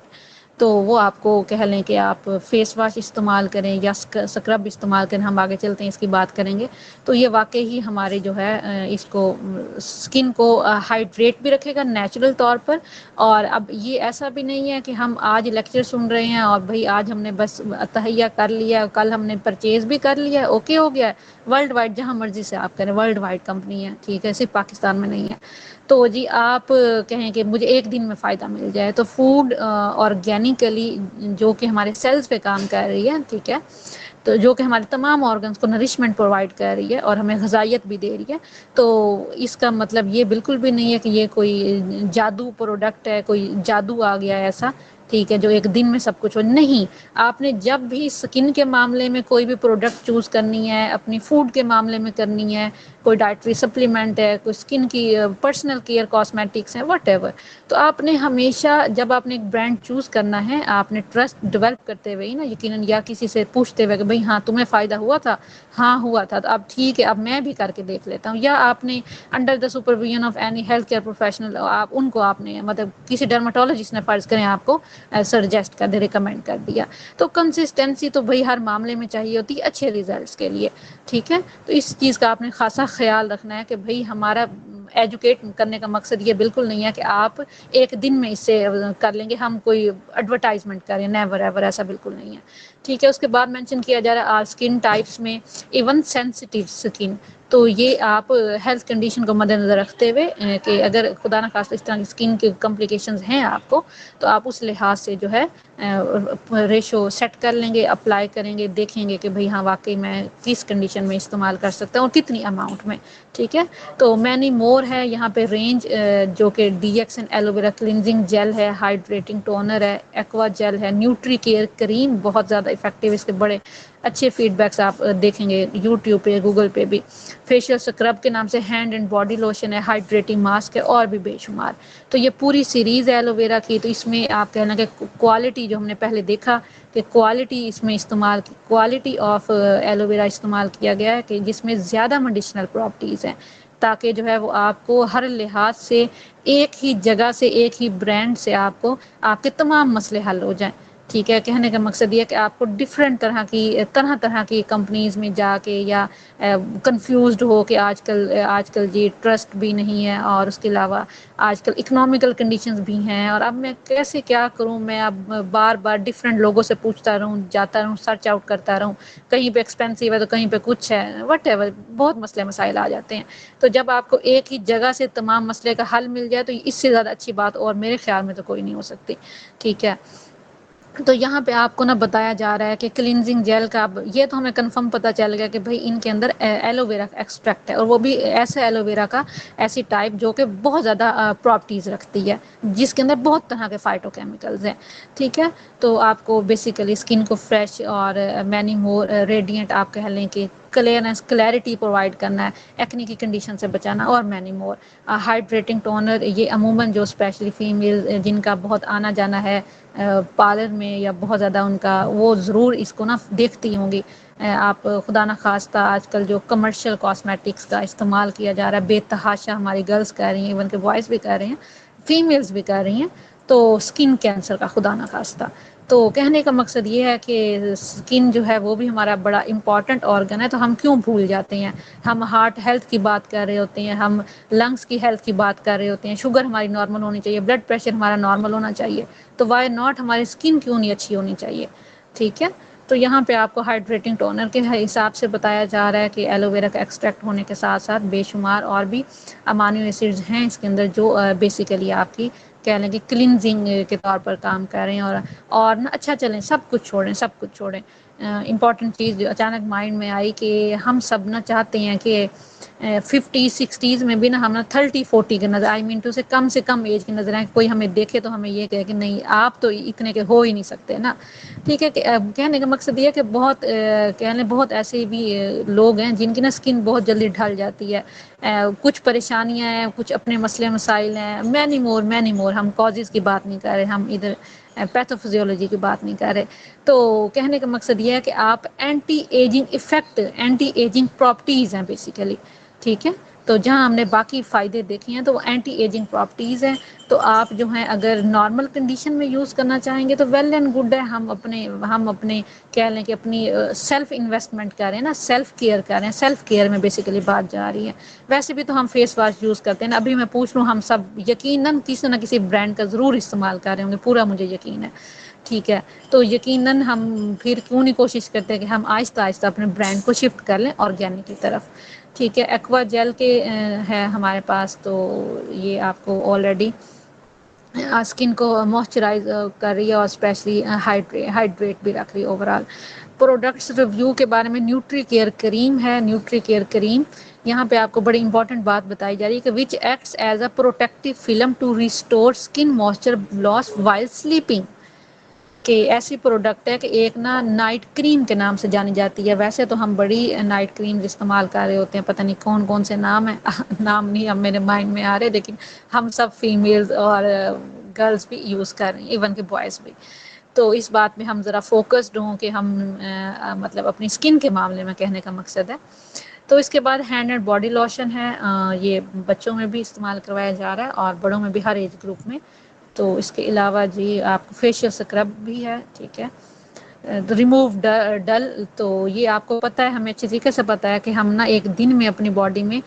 تو وہ آپ کو کہہ لیں کہ آپ فیس واش استعمال کریں یا اسکرب استعمال کریں. ہم آگے چلتے ہیں اس کی بات کریں گے. تو یہ واقعی ہی ہمارے جو ہے اس کو اسکن کو ہائیڈریٹ بھی رکھے گا نیچرل طور پر. اور اب یہ ایسا بھی نہیں ہے کہ ہم آج لیکچر سن رہے ہیں اور بھئی آج ہم نے بس تہیہ کر لیا, کل ہم نے پرچیز بھی کر لیا, اوکے ہو گیا. ورلڈ وائڈ جہاں مرضی سے آپ کریں, ورلڈ وائڈ کمپنی ہے. ٹھیک ہے, صرف پاکستان میں نہیں ہے. تو جی آپ کہیں کہ مجھے ایک دن میں فائدہ مل جائے, تو فوڈ آرگینکلی جو کہ ہمارے سیلز پہ کام کر رہی ہے. ٹھیک ہے, تو جو کہ ہمارے تمام آرگنس کو نرشمنٹ پرووائڈ کر رہی ہے اور ہمیں غذائیت بھی دے رہی ہے. تو اس کا مطلب یہ بالکل بھی نہیں ہے کہ یہ کوئی جادو پروڈکٹ ہے, کوئی جادو آ گیا ہے ایسا. ٹھیک ہے, جو ایک دن میں سب کچھ ہو, نہیں. آپ نے جب بھی اسکن کے معاملے میں کوئی بھی پروڈکٹ چوز کرنی ہے, اپنی فوڈ کے معاملے میں کرنی ہے, کوئی ڈائٹری سپلیمنٹ ہے, کوئی اسکن کی پرسنل کیئر کاسمیٹکس ہیں, واٹ ایور. تو آپ نے ہمیشہ جب آپ نے ایک برانڈ چوز کرنا ہے, آپ نے ٹرسٹ ڈیولپ کرتے ہوئے نا یقیناً, یا کسی سے پوچھتے ہوئے کہ بھئی ہاں تمہیں فائدہ ہوا تھا, ہاں ہوا تھا, تو اب ٹھیک ہے اب میں بھی کر کے دیکھ لیتا ہوں. یا آپ نے under the supervision of any health care professional, آپ ان کو آپ نے مطلب کسی ڈرماٹولوجسٹ نے فرض کریں آپ کو سجیسٹ کر دے, ریکمینڈ کر دیا. تو کنسسٹینسی تو بھئی ہر معاملے میں چاہیے ہوتی ہے اچھے ریزلٹس کے لیے. ٹھیک ہے, تو اس چیز کا آپ نے خاصا خیال رکھنا ہے کہ بھئی ہمارا ایجوکیٹ کرنے کا مقصد یہ بالکل نہیں ہے کہ آپ ایک دن میں اس سے کر لیں گے, ہم کوئی ایڈورٹائزمنٹ کریں, نیور ایور, ایسا بالکل نہیں ہے. ٹھیک ہے, اس کے بعد مینشن کیا جا رہا ہے اسکن ٹائپس میں ایون سینسٹیو اسکن. تو یہ آپ ہیلتھ کنڈیشن کو مد نظر رکھتے ہوئے کہ اگر خدا نخواستہ اس طرح کی اسکن کی کمپلیکیشنز ہیں آپ کو, تو آپ اس لحاظ سے جو ہے ریشو سیٹ کر لیں گے, اپلائی کریں گے, دیکھیں گے کہ بھئی ہاں واقعی میں کس کنڈیشن میں استعمال کر سکتا ہوں اور کتنی اماؤنٹ میں. ٹھیک ہے, تو مینی مور ہے یہاں پہ رینج, جو کہ D X N aloe vera cleansing gel ہے, ہائیڈریٹنگ ٹونر ہے, ایکوا جیل ہے, نیوٹری کیئر کریم بہت زیادہ افیکٹو, اس کے بڑے اچھے فیڈ بیکس آپ دیکھیں گے یوٹیوب پہ گوگل پہ بھی. فیشیل اسکرب کے نام سے ہینڈ اینڈ باڈی لوشن ہے, ہائیڈریٹنگ ماسک ہے, اور بھی بے شمار. تو یہ پوری سیریز ہے ایلو ویرا کی. تو اس میں آپ کہنا کہ کوالٹی جو ہم نے پہلے دیکھا کہ کوالٹی اس میں استعمال کوالٹی آف ایلو ویرا استعمال کیا گیا ہے کہ جس میں زیادہ میڈیسنل پراپرٹیز ہیں, تاکہ جو ہے وہ آپ کو ہر لحاظ سے ایک ہی جگہ سے ایک ہی برانڈ سے آپ کو آپ کے تمام مسئلے حل ہو جائیں. ٹھیک ہے, کہنے کا مقصد یہ کہ آپ کو ڈفرینٹ طرح کی کمپنیز میں جا کے یا کنفیوزڈ ہو کہ آج کل یہ ٹرسٹ بھی نہیں ہے, اور اس کے علاوہ آج کل اکنامیکل کنڈیشنز بھی ہیں, اور اب میں کیسے کیا کروں, میں اب بار بار ڈفرینٹ لوگوں سے پوچھتا رہوں, جاتا رہوں, سرچ آؤٹ کرتا رہوں, کہیں پہ ایکسپینسو ہے تو کہیں پہ کچھ ہے, وٹ ایور, بہت مسئلے مسائل آ جاتے ہیں. تو جب آپ کو ایک ہی جگہ سے تمام مسئلے کا حل مل جائے تو اس سے زیادہ اچھی بات اور میرے خیال میں تو کوئی نہیں ہو سکتی. ٹھیک ہے, تو یہاں پہ آپ کو نا بتایا جا رہا ہے کہ کلینزنگ جیل کا, اب یہ تو ہمیں کنفرم پتہ چل گیا کہ بھائی ان کے اندر ایلو ویرا کا ایکسٹریکٹ ہے, اور وہ بھی ایسے ایلو ویرا کا ایسی ٹائپ جو کہ بہت زیادہ پراپرٹیز رکھتی ہے, جس کے اندر بہت طرح کے فائٹو کیمیکلز ہیں. ٹھیک ہے, تو آپ کو بیسیکلی اسکن کو فریش اور مینی مور ریڈینٹ آپ کہہ لیں کہ کلیئرٹی پرووائڈ کرنا ہے, ایکنی کی کنڈیشن سے بچانا, اور مینی مور. ہائیڈریٹنگ ٹونر, یہ عموماً جو اسپیشلی فیمیل جن کا بہت آنا جانا ہے پارلر میں یا بہت زیادہ ان کا, وہ ضرور اس کو نا دیکھتی ہوں گی. آپ خدا نخواستہ آج کل جو کمرشل کاسمیٹکس کا استعمال کیا جا رہا ہے بے تحاشا, ہماری گرلس کہہ رہی ہیں, ایون کہ بوائز بھی کہہ رہے ہیں, فیمیلز بھی کہہ رہی ہیں, تو اسکن کینسر کا خدا نخواستہ. تو کہنے کا مقصد یہ ہے کہ اسکن جو ہے وہ بھی ہمارا بڑا امپورٹنٹ آرگن ہے, تو ہم کیوں بھول جاتے ہیں. ہم ہارٹ ہیلتھ کی بات کر رہے ہوتے ہیں, ہم لنگس کی ہیلتھ کی بات کر رہے ہوتے ہیں, شوگر ہماری نارمل ہونی چاہیے, بلڈ پریشر ہمارا نارمل ہونا چاہیے, تو وائی ناٹ ہماری اسکن کیوں نہیں اچھی ہونی چاہیے. ٹھیک ہے, تو یہاں پہ آپ کو ہائیڈریٹنگ ٹونر کے حساب سے بتایا جا رہا ہے کہ ایلو ویرا کا ایکسٹریکٹ ہونے کے ساتھ ساتھ بے شمار اور بھی امینو ایسڈز ہیں اس کے اندر, جو بیسیکلی آپ کی کہہ لیں کہ کلینزنگ کے طور پر کام کر رہے ہیں. اور نا اچھا چلیں, سب کچھ چھوڑیں. امپورٹنٹ چیز جو اچانک مائنڈ میں آئی کہ ہم سب نہ چاہتے ہیں کہ 50-60s میں بھی نا ہم 30-40 کے نظر, آئی مین ٹو سے کم ایج کی نظر ہے, کوئی ہمیں دیکھے تو ہمیں یہ کہے کہ نہیں آپ تو اتنے کے ہو ہی نہیں سکتے نا. ٹھیک ہے, کہنے کا مقصد یہ ہے کہ بہت ایسے بھی لوگ ہیں جن کی نا اسکن بہت جلدی ڈھل جاتی ہے, کچھ پریشانیاں ہیں, کچھ اپنے مسئلے مسائل ہیں, مینی مور. ہم کازز کی بات نہیں کر رہے, ہم ادھر پیتھوفزیولوجی کی بات نہیں کر رہے. تو کہنے کا مقصد یہ ہے کہ آپ anti ageing effect, anti ageing properties ہیں بیسیکلی. ٹھیک ہے, تو جہاں ہم نے باقی فائدے دیکھے ہیں تو وہ اینٹی ایجنگ پراپرٹیز ہیں. تو آپ جو ہیں اگر نارمل کنڈیشن میں یوز کرنا چاہیں گے تو ویل اینڈ گڈ ہے, ہم اپنے کہہ لیں کہ اپنی سیلف انویسٹمنٹ کریں نا, سیلف کیئر کریں, سیلف کیئر میں بیسیکلی بات جا رہی ہے. ویسے بھی تو ہم فیس واش یوز کرتے ہیں نا, ابھی میں پوچھ لوں, ہم سب یقیناً کسی نہ کسی برانڈ کا ضرور استعمال کر رہے ہوں گے, پورا مجھے یقین ہے. ٹھیک ہے, تو یقیناً ہم پھر کیوں نہیں کوشش کرتے کہ ہم آہستہ آہستہ اپنے برانڈ کو شفٹ کر لیں آرگینک کی طرف. ٹھیک ہے, ایکوا جیل کے ہے ہمارے پاس, تو یہ آپ کو آلریڈی اسکن کو موئسچرائز کر رہی ہے اور اسپیشلی ہائیڈریٹ بھی رکھ رہی ہے اوور آل. پروڈکٹس ریویو کے بارے میں نیوٹری کیئر کریم ہے, نیوٹری کیئر کریم یہاں پہ آپ کو بڑی امپورٹنٹ بات بتائی جا رہی ہے کہ which acts as a protective film to restore skin moisture loss while sleeping. کہ ایسی پروڈکٹ ہے کہ ایک نا نائٹ کریم کے نام سے جانی جاتی ہے. ویسے تو ہم بڑی نائٹ کریم استعمال کر رہے ہوتے ہیں, پتہ نہیں کون کون سے نام ہیں, نام نہیں اب میرے مائنڈ میں آ رہے, لیکن ہم سب فیمیلز اور گرلز بھی یوز کر رہے ہیں, ایون کہ بوائز بھی. تو اس بات میں ہم ذرا فوکسڈ ہوں کہ ہم مطلب اپنی اسکن کے معاملے میں کہنے کا مقصد ہے. تو اس کے بعد ہینڈ اینڈ باڈی لوشن ہے, یہ بچوں میں بھی استعمال کروایا جا رہا ہے اور بڑوں میں بھی, ہر ایج گروپ میں. تو اس کے علاوہ جی آپ کو فیشیل اسکرب بھی ہے. ٹھیک ہے, ریموو ڈل, تو یہ آپ کو پتہ ہے, ہمیں اچھی طریقے سے پتہ ہے کہ ہم نا ایک دن میں اپنی باڈی میں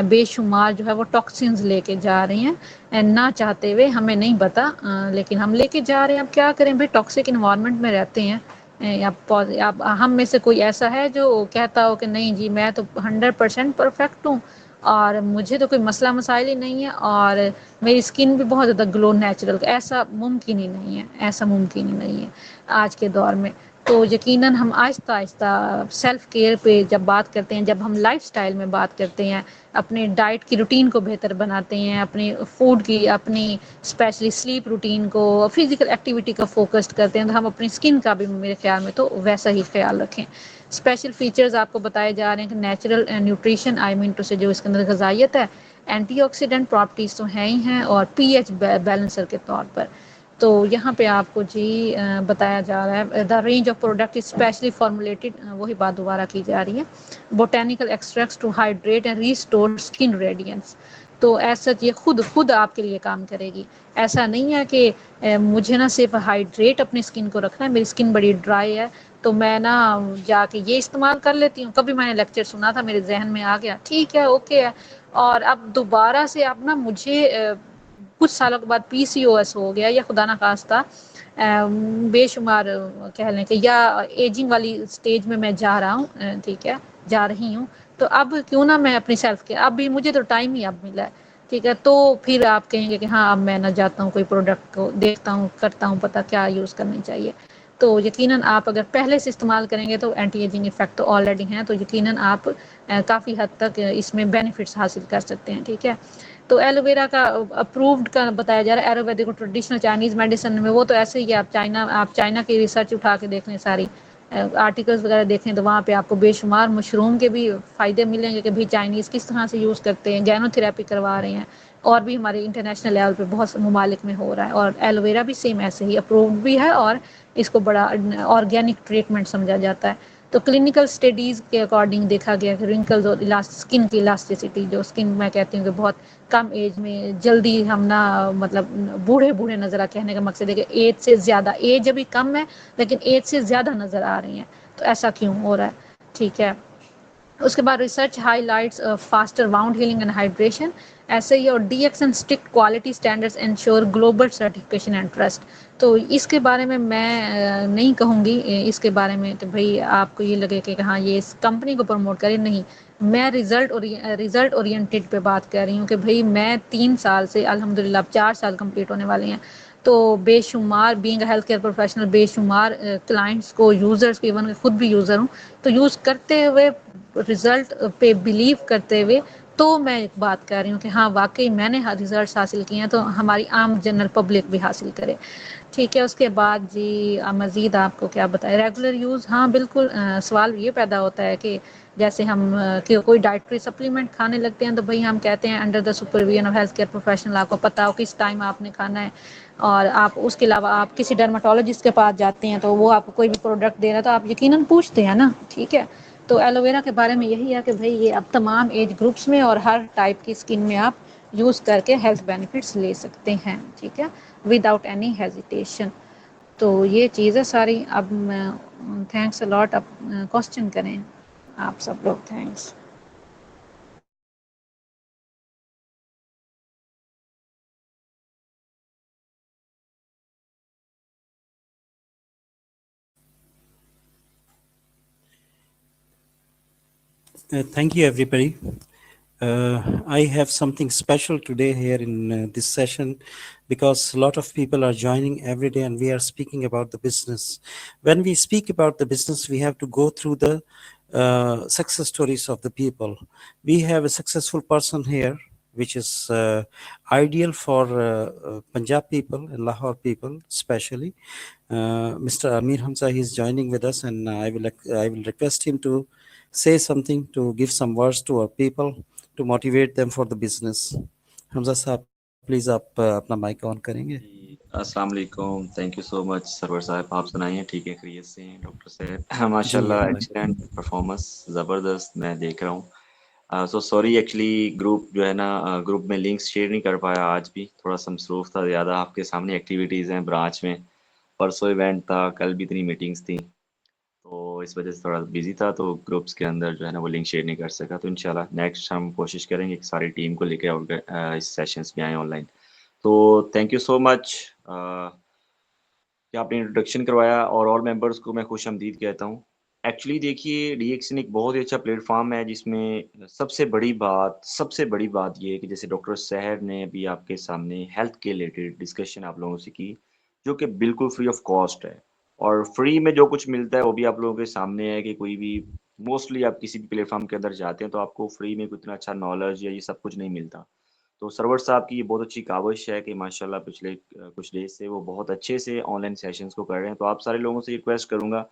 بے شمار جو ہے وہ ٹاکسنز لے کے جا رہی ہیں, نہ چاہتے ہوئے, ہمیں نہیں پتا, لیکن ہم لے کے جا رہے ہیں. اب کیا کریں بھائی, ٹاکسک انوائرمنٹ میں رہتے ہیں. ہم میں سے کوئی ایسا ہے جو کہتا ہو کہ نہیں جی میں تو 100% پرفیکٹ ہوں اور مجھے تو کوئی مسئلہ مسائل ہی نہیں ہے, اور میری اسکن بھی بہت زیادہ گلو نیچرل, ایسا ممکن ہی نہیں ہے, ایسا ممکن ہی نہیں ہے آج کے دور میں. تو یقیناً ہم آہستہ آہستہ سیلف کیئر پہ جب بات کرتے ہیں, جب ہم لائف اسٹائل میں بات کرتے ہیں, اپنے ڈائٹ کی روٹین کو بہتر بناتے ہیں, اپنے فوڈ کی, اپنی اسپیشلی سلیپ روٹین کو, فزیکل ایکٹیویٹی کا فوکس کرتے ہیں, تو ہم اپنی اسکن کا بھی میرے خیال میں تو ویسا ہی خیال رکھیں. اسپیشل فیچرز آپ کو بتائے جا رہے ہیں کہ natural nutrition I mean to سے جو اس کے اندر غذائیت ہے، اینٹی آکسیڈنٹ پراپرٹیز تو ہیں ہی ہیں، اور پی ایچ بیلنسر کے طور پر. تو یہاں پہ آپ کو جی بتایا جا رہا ہے the range of product specially formulated, وہی بات دوبارہ کی جا رہی ہے، botanical extracts to hydrate and restore skin radiance. تو ایسا یہ خود آپ کے لیے کام کرے گی. ایسا نہیں ہے کہ مجھے نا صرف ہائیڈریٹ اپنی اسکن کو رکھنا ہے، میری اسکن بڑی ڈرائی ہے تو میں نا جا کے یہ استعمال کر لیتی ہوں. کبھی میں نے لیکچر سنا تھا، میرے ذہن میں آ گیا، ٹھیک ہے اوکے ہے، اور اب دوبارہ سے اب نا مجھے کچھ سالوں کے بعد پی سی او ایس ہو گیا یا خدا نخواستہ بے شمار کہہ لیں کہ یا ایجنگ والی سٹیج میں جا رہا ہوں، ٹھیک ہے جا رہی ہوں، تو اب کیوں نہ میں اپنی سیلف کے اب بھی مجھے تو ٹائم ہی اب ملا ہے، ٹھیک ہے، تو پھر آپ کہیں گے کہ ہاں اب میں نہ جاتا ہوں کوئی پروڈکٹ کو دیکھتا ہوں کرتا ہوں پتہ کیا یوز کرنی چاہیے. تو یقیناً آپ اگر پہلے سے استعمال کریں گے تو اینٹی ایجنگ افیکٹ تو آلریڈی ہیں، تو یقیناً آپ کافی حد تک اس میں بینیفٹس حاصل کر سکتے ہیں. ٹھیک ہے، تو ایلو ویرا کا اپرووڈ کا بتایا جا رہا ہے، ایلوویرا کو ٹریڈیشنل چائنیز میڈیسن میں وہ تو ایسے ہی ہے. آپ چائنا کی ریسرچ اٹھا کے دیکھ لیں، ساری آرٹیکلس وغیرہ دیکھیں تو وہاں پہ آپ کو بے شمار مشروم کے بھی فائدے ملیں گے کہ بھائی چائنیز کس طرح سے یوز کرتے ہیں، گینو تھراپی کروا رہے ہیں، اور بھی ہمارے انٹرنیشنل لیول پہ بہت سے ممالک میں ہو رہا ہے. اور ایلو ویرا بھی سیم ایسے ہی اپرووڈ بھی ہے، اور اس کو بڑا آرگینک ٹریٹمنٹ سمجھا جاتا ہے. تو کلینکل اسٹڈیز کے اکارڈنگ دیکھا گیا کہ رنکلز اور اسکن کی الاسٹیسٹی، جو اسکن میں کہتی ہوں کہ بہت کم ایج میں جلدی ہم نا مطلب بوڑھے نظر آ، کہنے کا مقصد ہے کہ ایج سے زیادہ، ایج ابھی کم ہے لیکن ایج سے زیادہ نظر آ رہی ہیں. تو ایسا کیوں ہو رہا ہے؟ ٹھیک ہے، اس کے بعد research highlights faster wound healing and hydration, ایسے ہی، اور D X N strict quality standards ensure global certification and trust. تو اس کے بارے میں نہیں کہوں گی اس کے بارے میں کہ بھئی آپ کو یہ لگے کہ ہاں یہ اس کمپنی کو پروموٹ کرے، نہیں، میں ریزلٹ اورینٹیڈ پہ بات کر رہی ہوں کہ بھئی میں 3 سال سے الحمدللہ اب 4 سال کمپلیٹ ہونے والے ہیں، تو بے شمار بینگ ہیلتھ کیئر پروفیشنل بے شمار کلائنٹس کو، یوزرز کو، ایون خود بھی یوزر ہوں، تو یوز کرتے ہوئے رزلٹ پہ بلیو کرتے ہوئے تو میں ایک بات کر رہی ہوں کہ ہاں واقعی میں نے ریزلٹس حاصل کیے ہیں، تو ہماری عام جنرل پبلک بھی حاصل کرے. ٹھیک ہے، اس کے بعد جی مزید آپ کو کیا بتائیں، ریگولر یوز، ہاں بالکل. سوال یہ پیدا ہوتا ہے کہ جیسے ہم کوئی ڈائٹری سپلیمنٹ کھانے لگتے ہیں تو بھئی ہم کہتے ہیں under the supervision of health care professional, آپ کو پتہ ہو کس ٹائم آپ نے کھانا ہے، اور آپ اس کے علاوہ آپ کسی ڈرماٹولوجسٹ کے پاس جاتے ہیں تو وہ آپ کو کوئی بھی پروڈکٹ دے رہا ہے تو آپ یقیناً پوچھتے ہیں نا. ٹھیک ہے، تو ایلو ویرا کے بارے میں یہی ہے کہ بھئی یہ اب تمام ایج گروپس میں اور ہر ٹائپ کی اسکن میں آپ یوز کر کے ہیلتھ بینیفٹس لے سکتے ہیں. ٹھیک ہے، وداؤٹ اینی ہیزیٹیشن. تو یہ چیزیں ساری. اب تھینکس الاٹ. اب کوشچن کریں آپ سب لوگ. Thanks. Thank you, everybody. I have something special today here in this session because a lot of people are joining every day and we are speaking about the business. When we speak about the business, we have to go through the success stories of the people. We have a successful person here, which is ideal for Punjab people and Lahore people, especially. Mr. Amir Hamza, he is joining with us, and I will request him to say something, to give some words to our people, to motivate them for the business. Hamza Saab, please آپ اپنا mic آن کریں گے. السلام علیکم. Thank you so مچ سرور صاحب. آپ سنائیے ٹھیک ہے، خیریت سے ہیں ڈاکٹر صاحب؟ ماشاء جی اللہ ایکسیلنٹ پرفارمنس، زبردست میں دیکھ رہا ہوں. سو سوری ایکچولی گروپ جو ہے نا، گروپ میں لنکس شیئر نہیں کر پایا آج بھی، تھوڑا سا مصروف تھا زیادہ. آپ کے سامنے ایکٹیویٹیز ہیں برانچ میں، پرسوں ایونٹ تھا، کل بھی اتنی میٹنگس تھیں، تو اس وجہ سے تھوڑا بزی تھا، تو گروپس کے اندر جو ہے نا وہ لنک شیئر نہیں کر سکا. تو انشاءاللہ نیکسٹ ہم کوشش کریں گے کہ ساری ٹیم کو لے کے اس سیشنز میں آئیں آن لائن. تو تھینک یو سو مچ کہ آپ نے انٹروڈکشن کروایا، اور آل ممبرس کو میں خوش آمدید کہتا ہوں. ایکچولی دیکھیے ڈی ایکسن ایک بہت ہی اچھا پلیٹ فارم ہے جس میں سب سے بڑی بات یہ ہے کہ جیسے ڈاکٹر صاحب نے ابھی آپ کے سامنے ہیلتھ کے ریلیٹڈ ڈسکشن آپ لوگوں سے کی، جو کہ بالکل فری آف کاسٹ ہے، اور فری میں جو کچھ ملتا ہے وہ بھی آپ لوگوں کے سامنے ہے کہ کوئی بھی موسٹلی آپ کسی بھی پلیٹ فارم کے اندر جاتے ہیں تو آپ کو فری میں اتنا اچھا نالج یا یہ سب کچھ نہیں ملتا. تو سرور صاحب کی یہ بہت اچھی کاوش ہے کہ ماشاءاللہ پچھلے کچھ ڈیز سے وہ بہت اچھے سے آن لائن سیشنز کو کر رہے ہیں. تو آپ سارے لوگوں سے ریکویسٹ کروں گا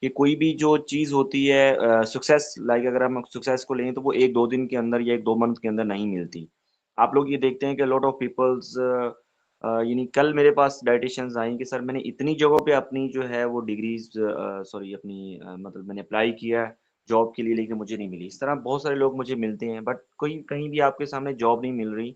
کہ کوئی بھی جو چیز ہوتی ہے سکسیس، لائک اگر ہم سکسیس کو لیں تو وہ 1-2 دن کے اندر یا 1-2 منتھ کے اندر نہیں ملتی. آپ لوگ یہ دیکھتے ہیں کہ لاٹ آف پیپلز، یعنی کل میرے پاس ڈائٹیشنز آئیں کہ سر میں نے اتنی جگہوں پہ اپنی جو ہے وہ ڈگریز، سوری اپنی مطلب میں نے اپلائی کیا جاب کے لیے لیکن مجھے نہیں ملی. اس طرح بہت سارے لوگ مجھے ملتے ہیں بٹ کوئی کہیں بھی آپ کے سامنے جاب نہیں مل رہی.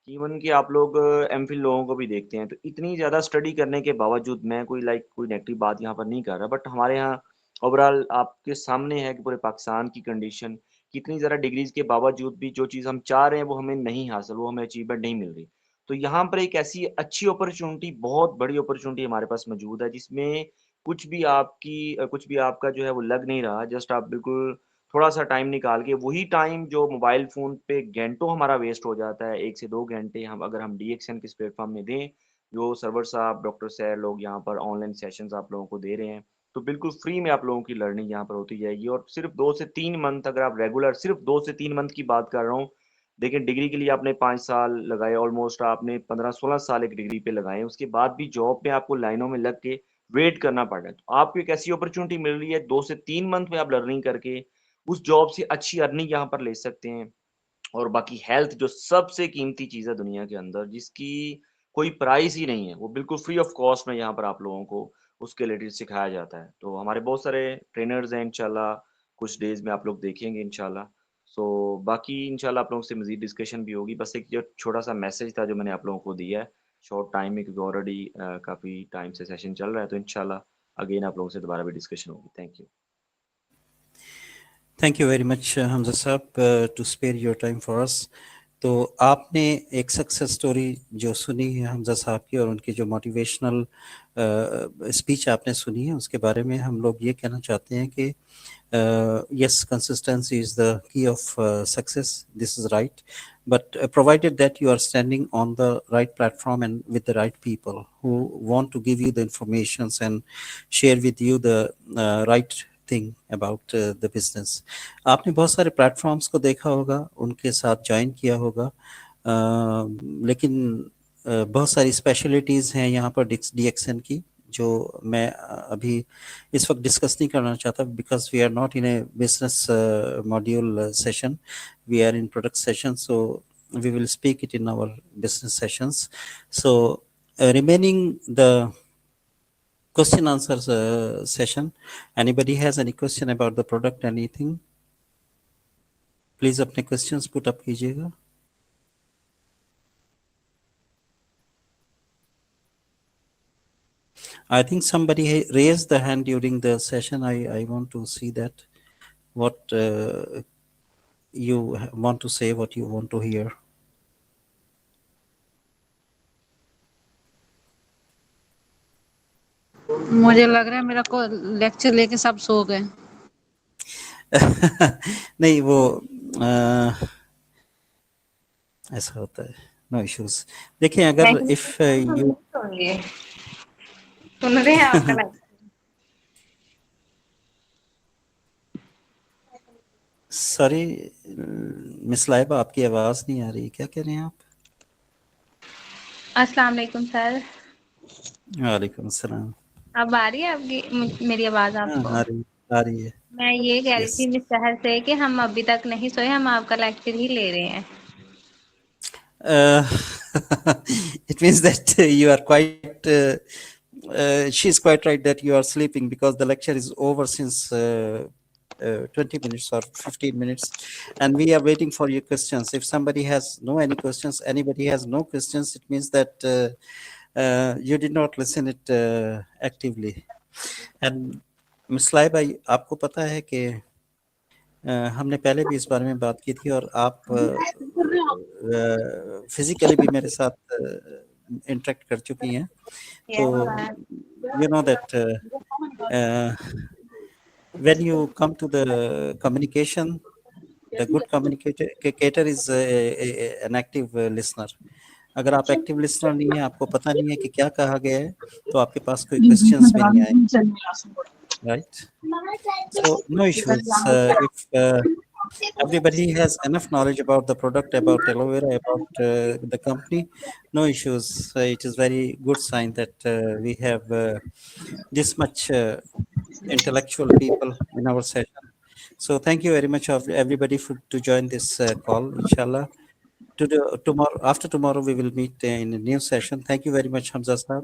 ایون کہ آپ لوگ ایم فل لوگوں کو بھی دیکھتے ہیں تو اتنی زیادہ اسٹڈی کرنے کے باوجود، میں کوئی کوئی نیگیٹو بات یہاں پر نہیں کر رہا، بٹ ہمارے یہاں اوور آل آپ کے سامنے ہے کہ پورے پاکستان کی کنڈیشن، کتنی زیادہ ڈگریز کے باوجود بھی جو چیز ہم چاہ رہے ہیں وہ ہمیں نہیں حاصل، وہ ہمیں اچیومنٹ نہیں مل رہی. تو یہاں پر ایک ایسی اچھی اپرچونٹی، بہت بڑی اپرچونٹی ہمارے پاس موجود ہے جس میں کچھ بھی آپ کا جو ہے وہ لگ نہیں رہا. جسٹ آپ بالکل تھوڑا سا ٹائم نکال کے، وہی ٹائم جو موبائل فون پہ گھنٹوں ہمارا ویسٹ ہو جاتا ہے، 1 سے 2 گھنٹے اگر ہم ڈی ایکس این کے پلیٹ فارم میں دیں، جو سرور صاحب، ڈاکٹر سیر لوگ یہاں پر آن لائن سیشنز آپ لوگوں کو دے رہے ہیں، تو بالکل فری میں آپ لوگوں کی لرننگ یہاں پر ہوتی جائے گی. اور صرف 2 سے 3 منتھ، اگر آپ ریگولر صرف 2 سے 3 منتھ کی بات کر رہا ہوں، دیکھیں ڈگری کے لیے آپ نے 5 سال لگائے، آلموسٹ آپ نے 15-16 سال ایک ڈگری پہ لگائے، اس کے بعد بھی جاب پہ آپ کو لائنوں میں لگ کے ویٹ کرنا پڑ رہا ہے. تو آپ کو ایک ایسی اپرچونٹی مل رہی ہے 2 سے 3 منتھ میں آپ لرننگ کر کے اس جاب سے اچھی ارننگ یہاں پر لے سکتے ہیں. اور باقی ہیلتھ جو سب سے قیمتی چیز ہے دنیا کے اندر، جس کی کوئی پرائز ہی نہیں ہے، وہ بالکل فری آف کاسٹ میں یہاں پر آپ لوگوں کو اس کے ریلیٹڈ سکھایا جاتا ہے. تو ہمارے بہت سارے ٹرینرز ہیں، انشاءاللہ کچھ ڈیز میں آپ لوگ دیکھیں گے انشاءاللہ. سو باقی انشاءاللہ آپ لوگوں سے مزید ڈسکشن بھی ہوگی. بس ایک جو چھوٹا سا میسج تھا جو میں نے آپ لوگوں کو دیا ہے شارٹ ٹائم میں، کیونکہ آلریڈی کافی ٹائم سے سیشن چل رہا ہے، تو انشاءاللہ اگین آپ لوگوں سے دوبارہ بھی ڈسکشن ہوگی. Thank you. Thank you very much Hamza صاحب to spare your time for us. تو آپ نے ایک سکسیس سٹوری جو سنی ہے حمزہ صاحب کی، اور ان کی جو موٹیویشنل اسپیچ آپ نے سنی ہے، اس کے بارے میں ہم لوگ یہ کہنا چاہتے ہیں کہ yes, consistency is the key of success. This is right. But provided that you are standing on the right platform and with the right people who want to give you the informations and share with you the right thing about the business. آپ نے بہت سارے platforms کو دیکھا ہوگا، ان کے ساتھ join کیا ہوگا، لیکن بہت ساری اسپیشلٹیز ہیں یہاں پر ڈی ایکس این کی، جو میں ابھی اس وقت ڈسکس نہیں کرنا چاہتا، because we are not in a business module session, we are in product session, so we will speak it in our business sessions. So remaining the question answers session. Anybody has any question about the product, anything? Please apne questions put up kijiyega. I think somebody raised the hand during the session. I want to see that, what you want to say, what you want to hear. مجھے لگ رہا ہے میرا کو lecture لے کے سب سو گئے. نہیں، وہ ایسا ہوتا ہے. نو ایشوز. دیکھیں اگر اف یو سن رہے ہیں آپ کا سوری مس لائبہ، آپ کی آواز نہیں آ رہی، کیا کہہ رہے ہیں آپ؟ السلام علیکم سر. وعلیکم السلام. اب آ رہی ہے آپ کی میری آواز آپ کو؟ آ رہی ہے. میں یہ کہہ رہی Yes. تھی مس سحر سے کہ ہم ابھی تک نہیں سوئے، ہم آپ کا لیکچر ہی لے رہے ہیں. It means that you are quite she's quite right that you are sleeping, because the lecture is over since 20 minutes or 15 minutes, and we are waiting for your questions. If somebody has any questions, anybody has no questions, it means that you did not listen it actively. And Ms. Laiba, آپ کو پتا ہے کہ ہم نے پہلے بھی اس بارے میں بات کی تھی، اور آپ فزیکلی بھی میرے ساتھ انٹریکٹ کر چکی ہیں، تو you know that when you come to the communication, the good communicator is an active listener. اگر آپ ایکٹیو لسنر نہیں ہیں، آپ کو پتہ نہیں ہے کہ کیا کہا گیا ہے، تو آپ کے پاس کوئی کوشچنس بھی نہیں آئے. Right? So no issues. If everybody has enough knowledge about the product, about aloe vera, about the company, no issues. It is very good sign that we have this much intellectual people in our session. So thank you very much of everybody to join this call. Inshallah, tomorrow, after tomorrow, we will meet in a new session. Thank you very much, Hamza Sahab.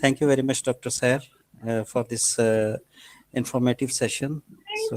Thank you very much, Dr. Sair, for this informative session. So